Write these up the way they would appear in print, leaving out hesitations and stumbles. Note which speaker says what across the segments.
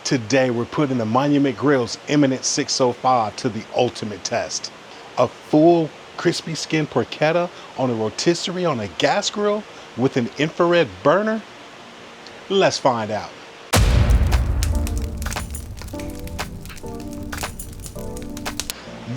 Speaker 1: Today we're putting the Monument Grills Eminence 605 to the ultimate test. A full crispy skin porchetta on a rotisserie on a gas grill with an infrared burner? Let's find out.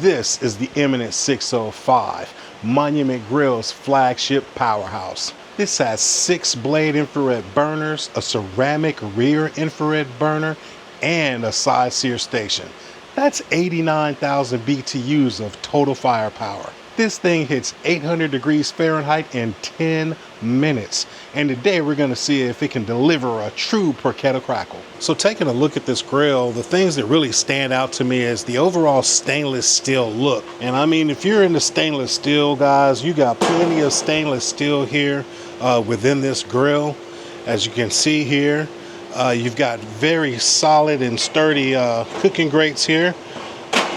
Speaker 1: This is the Eminence 605, Monument Grills flagship powerhouse. This has 6-blade infrared burners, a ceramic rear infrared burner, and a side sear station. That's 89,000 BTUs of total firepower. This thing hits 800 degrees Fahrenheit in 10 minutes. And today we're gonna see if it can deliver a true porchetta crackle. So taking a look at this grill, the things that really stand out to me is the overall stainless steel look. And I mean, if you're into stainless steel, guys, you got plenty of stainless steel here within this grill. As you can see here, you've got very solid and sturdy cooking grates here.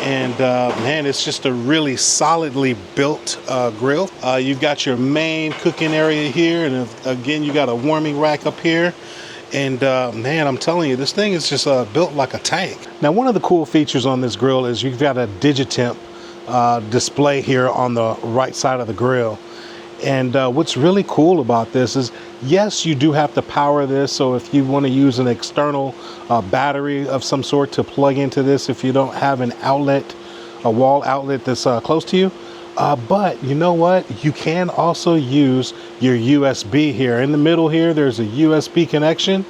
Speaker 1: And man, it's just a really solidly built grill. You've got your main cooking area here, and again, you got a warming rack up here. And man, I'm telling you, this thing is just built like a tank. Now, one of the cool features on this grill is you've got a Digitemp display here on the right side of the grill. And what's really cool about this is, yes, you do have to power this. So if you want to use an external battery of some sort to plug into this, if you don't have an outlet, a wall outlet that's close to you. But you know what? You can also use your USB here. In the middle here, there's a USB connection,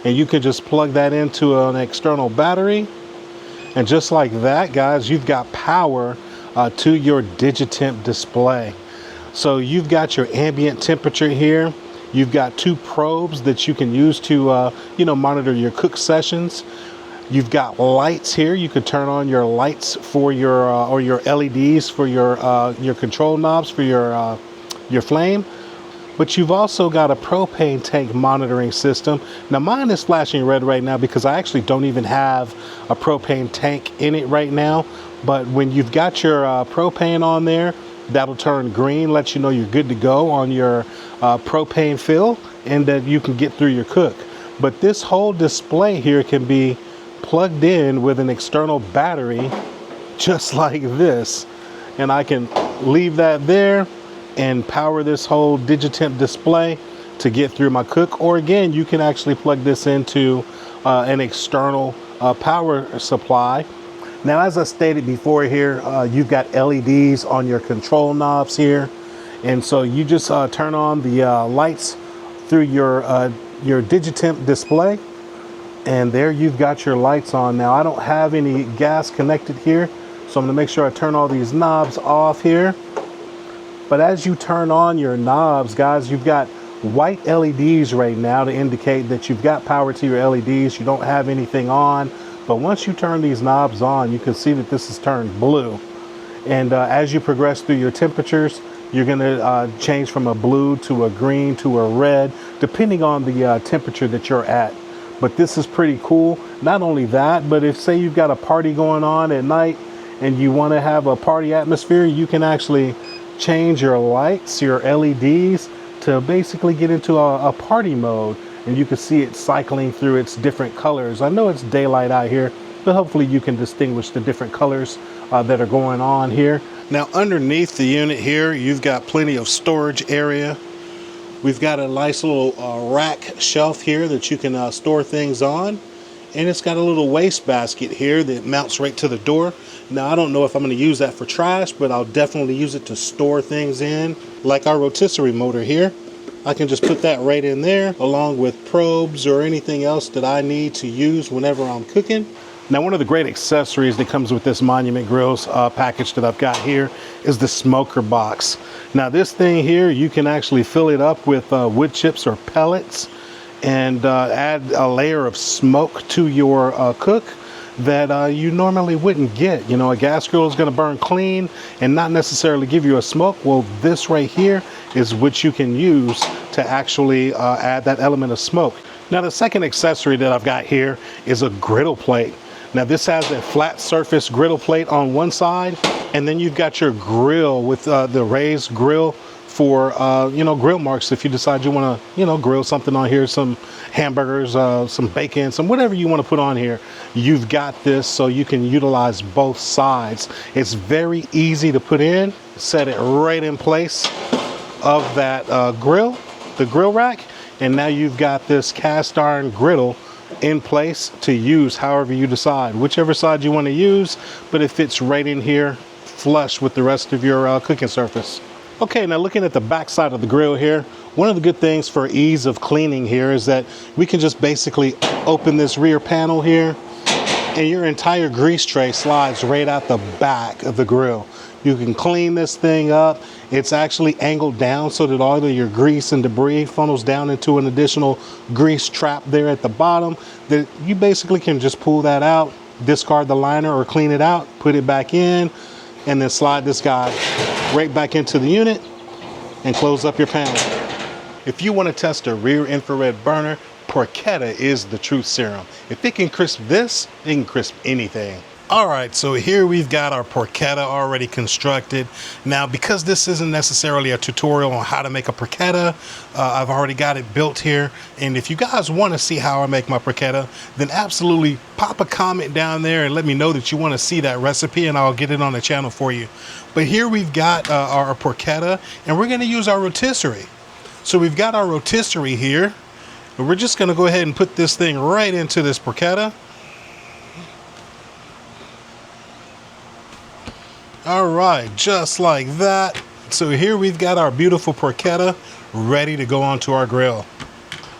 Speaker 1: and you can just plug that into an external battery. And just like that, guys, you've got power to your Digitemp display. So you've got your ambient temperature here. You've got 2 probes that you can use to, monitor your cook sessions. You've got lights here. You can turn on your lights for your or your LEDs for your control knobs for your flame. But you've also got a propane tank monitoring system. Now mine is flashing red right now because I actually don't even have a propane tank in it right now. But when you've got your propane on there, that'll turn green, let you know you're good to go on your propane fill, and that you can get through your cook. But this whole display here can be plugged in with an external battery, just like this. And I can leave that there and power this whole Digitemp display to get through my cook. Or again, you can actually plug this into an external power supply. Now, as I stated before here, you've got LEDs on your control knobs here. And so you just turn on the lights through your Digitemp display. And there you've got your lights on. Now, I don't have any gas connected here, so I'm gonna make sure I turn all these knobs off here. But as you turn on your knobs, guys, you've got white LEDs right now to indicate that you've got power to your LEDs. You don't have anything on. But once you turn these knobs on, you can see that this is turned blue. And as you progress through your temperatures, you're gonna change from a blue to a green to a red, depending on the temperature that you're at. But this is pretty cool. Not only that, but if say you've got a party going on at night and you wanna have a party atmosphere, you can actually change your lights, your LEDs, to basically get into a party mode. And you can see it cycling through its different colors. I know it's daylight out here, but hopefully you can distinguish the different colors that are going on here. Now, underneath the unit here, you've got plenty of storage area. We've got a nice little rack shelf here that you can store things on. And it's got a little waste basket here that mounts right to the door. Now, I don't know if I'm going to use that for trash, but I'll definitely use it to store things in, like our rotisserie motor here. I can just put that right in there, along with probes or anything else that I need to use whenever I'm cooking. Now, one of the great accessories that comes with this Monument Grills package that I've got here is the smoker box. Now, this thing here, you can actually fill it up with wood chips or pellets and add a layer of smoke to your cook that you normally wouldn't get. You know, a gas grill is going to burn clean and not necessarily give you a smoke. Well, this right here is what you can use to actually add that element of smoke. Now, the second accessory that I've got here is a griddle plate. Now, this has a flat surface griddle plate on one side, and then you've got your grill with the raised grill for you know, grill marks. If you decide you want to, you know, grill something on here, some hamburgers, some bacon, some whatever you want to put on here, you've got this so you can utilize both sides. It's very easy to put in. Set it right in place of that grill, the grill rack, and now you've got this cast iron griddle in place to use however you decide, whichever side you want to use, but it fits right in here flush with the rest of your cooking surface. Okay, now looking at the back side of the grill here, one of the good things for ease of cleaning here is that we can just basically open this rear panel here and your entire grease tray slides right out the back of the grill. You can clean this thing up. It's actually angled down so that all of your grease and debris funnels down into an additional grease trap there at the bottom that you basically can just pull that out, discard the liner or clean it out, put it back in, and then slide this guy right back into the unit and close up your panel. If you want to test a rear infrared burner, Porchetta is the truth serum. If it can crisp this, it can crisp anything. All right, so here we've got our Porchetta already constructed. Now, because this isn't necessarily a tutorial on how to make a Porchetta, I've already got it built here. And if you guys want to see how I make my Porchetta, then absolutely pop a comment down there and let me know that you want to see that recipe, and I'll get it on the channel for you. But here we've got our Porchetta, and we're going to use our rotisserie. So we've got our rotisserie here, and we're just going to go ahead and put this thing right into this Porchetta. All right, just like that. So here we've got our beautiful Porchetta ready to go onto our grill.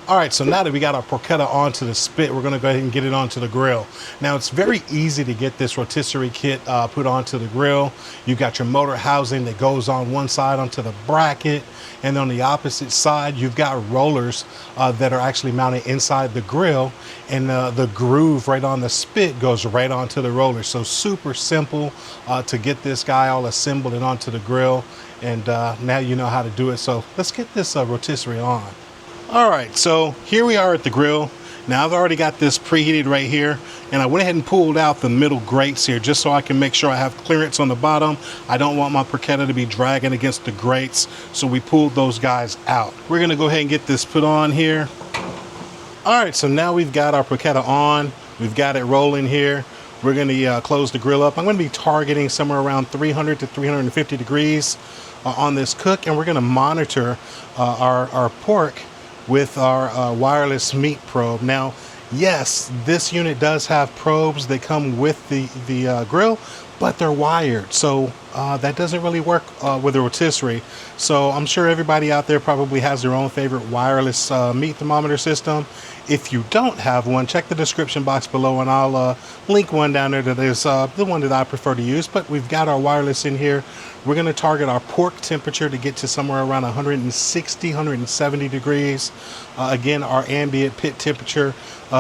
Speaker 1: All right, so now that we got our Porchetta onto the spit, we're gonna go ahead and get it onto the grill. Now, it's very easy to get this rotisserie kit put onto the grill. You've got your motor housing that goes on one side onto the bracket, and on the opposite side, you've got rollers that are actually mounted inside the grill, and the groove right on the spit goes right onto the roller. So super simple to get this guy all assembled and onto the grill, and now you know how to do it. So let's get this rotisserie on. All right, so here we are at the grill. Now I've already got this preheated right here, and I went ahead and pulled out the middle grates here just so I can make sure I have clearance on the bottom. I don't want my Porchetta to be dragging against the grates, so we pulled those guys out. We're gonna go ahead and get this put on here. All right, so now we've got our Porchetta on. We've got it rolling here. We're gonna close the grill up. I'm gonna be targeting somewhere around 300 to 350 degrees on this cook, and we're gonna monitor our pork with our wireless meat probe. Now, yes, this unit does have probes that come with the grill, but they're wired, so that doesn't really work with a rotisserie. So I'm sure everybody out there probably has their own favorite wireless meat thermometer system. If you don't have one, check the description box below and I'll link one down there that is the one that I prefer to use. But we've got our wireless in here. We're going to target our pork temperature to get to somewhere around 160, 170 degrees. Again, our ambient pit temperature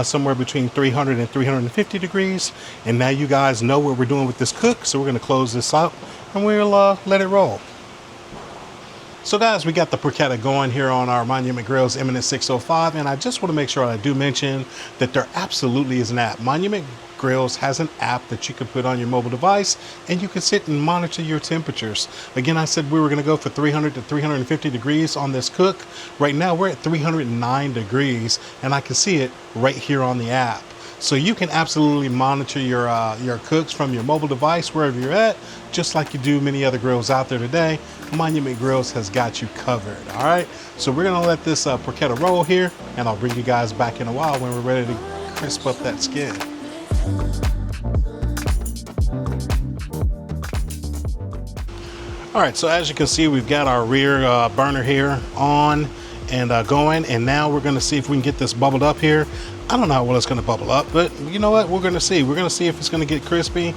Speaker 1: somewhere between 300 and 350 degrees. And now you guys know what we're doing with this cook, so we're going to close this out and we'll let it roll. So guys, we got the Porchetta going here on our Monument Grills Eminence 605, and I just want to make sure I do mention that there absolutely is an app. Monument Grills has an app that you can put on your mobile device, and you can sit and monitor your temperatures. Again, I said we were going to go for 300 to 350 degrees on this cook. Right now we're at 309 degrees, and I can see it right here on the app. So you can absolutely monitor your cooks from your mobile device wherever you're at, just like you do many other grills out there today. Monument Grills has got you covered. All right, so we're gonna let this Porchetta roll here, and I'll bring you guys back in a while when we're ready to crisp up that skin. All right, so as you can see, we've got our rear burner here on and going, and now we're gonna see if we can get this bubbled up here. I don't know how well it's gonna bubble up, but you know what, we're gonna see. We're gonna see if it's gonna get crispy.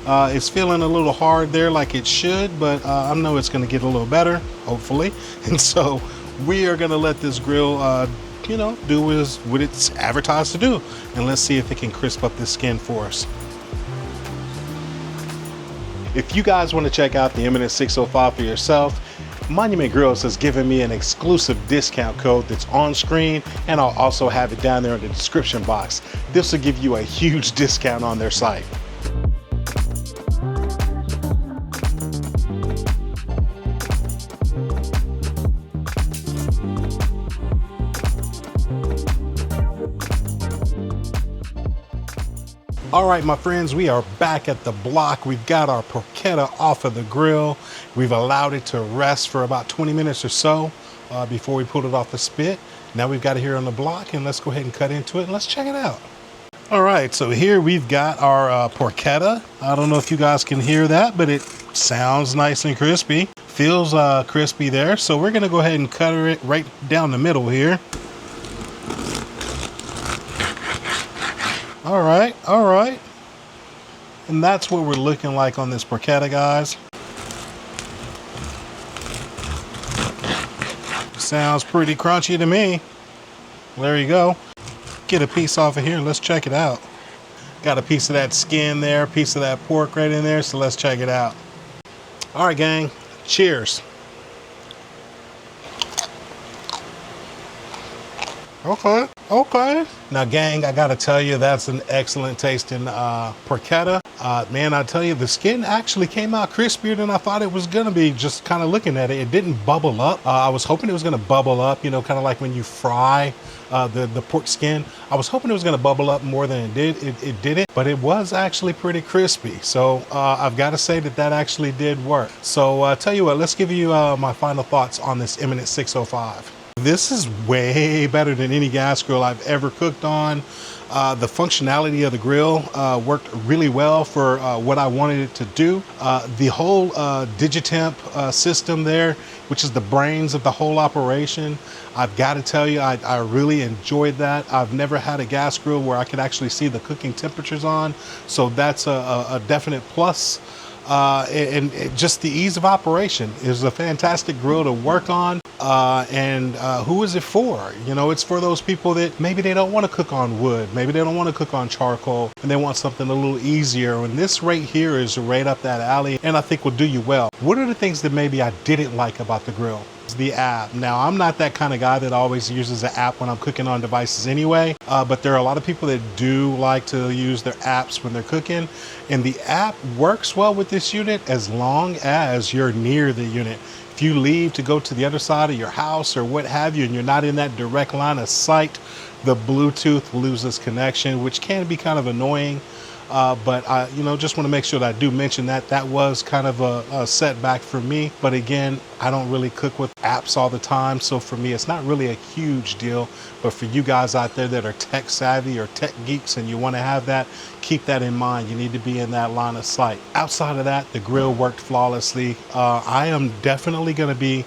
Speaker 1: It's feeling a little hard there like it should, but I know it's gonna get a little better, hopefully. And so we are gonna let this grill you know, do what it's advertised to do, and let's see if it can crisp up this skin for us. If you guys want to check out the Eminence 605 for yourself, Monument Grills has given me an exclusive discount code that's on screen, and I'll also have it down there in the description box. This will give you a huge discount on their site. All right, my friends, we are back at the block. We've got our porchetta off of the grill. We've allowed it to rest for about 20 minutes or so before we pulled it off the spit. Now we've got it here on the block, and let's go ahead and cut into it and let's check it out. All right, so here we've got our porchetta. I don't know if you guys can hear that, but it sounds nice and crispy. Feels crispy there. So we're gonna go ahead and cut it right down the middle here. All right. And that's what we're looking like on this porchetta, guys. Sounds pretty crunchy to me. There you go. Get a piece off of here. Let's check it out. Got a piece of that skin there, piece of that pork right in there. So let's check it out. All right, gang. Cheers. Okay. Now, gang, I gotta tell you, that's an excellent tasting porchetta. Man, I tell you, the skin actually came out crispier than I thought it was gonna be. Just kind of looking at it, it didn't bubble up. I was hoping it was gonna bubble up, you know, kind of like when you fry the pork skin. I was hoping it was gonna bubble up more than it did. It didn't, but it was actually pretty crispy. So I've got to say that actually did work. So tell you what, let's give you my final thoughts on this Eminence 605. This is way better than any gas grill I've ever cooked on. The functionality of the grill worked really well for what I wanted it to do. The whole Digitemp system there, which is the brains of the whole operation, I've got to tell you, I really enjoyed that. I've never had a gas grill where I could actually see the cooking temperatures on, so that's a definite plus. And just the ease of operation is a fantastic grill to work on. Who is it for? You know, it's for those people that maybe they don't want to cook on wood, maybe they don't want to cook on charcoal, and they want something a little easier. And this right here is right up that alley, and I think will do you well. What are the things that maybe I didn't like about the grill? The app. Now, I'm not that kind of guy that always uses an app when I'm cooking on devices anyway, but there are a lot of people that do like to use their apps when they're cooking, and the app works well with this unit as long as you're near the unit. If you leave to go to the other side of your house or what have you, and you're not in that direct line of sight, the Bluetooth loses connection, which can be kind of annoying. But I, you know, just want to make sure that I do mention that was kind of a setback for me. But again, I don't really cook with apps all the time, so for me, it's not really a huge deal. But for you guys out there that are tech savvy or tech geeks and you want to have that, keep that in mind. You need to be in that line of sight. Outside of that, the grill worked flawlessly. I am definitely going to be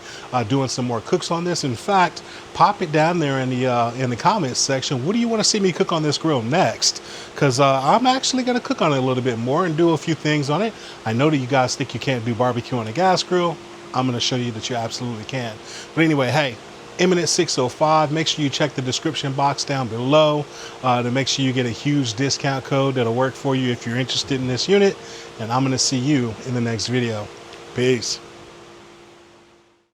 Speaker 1: doing some more cooks on this. In fact, pop it down there in the comments section. What do you want to see me cook on this grill next? Because I'm actually going to cook on it a little bit more and do a few things on it. I know that you guys think you can't do barbecue on a gas grill. I'm going to show you that you absolutely can. But anyway, hey, Eminence 605, make sure you check the description box down below to make sure you get a huge discount code that'll work for you if you're interested in this unit. And I'm going to see you in the next video. Peace.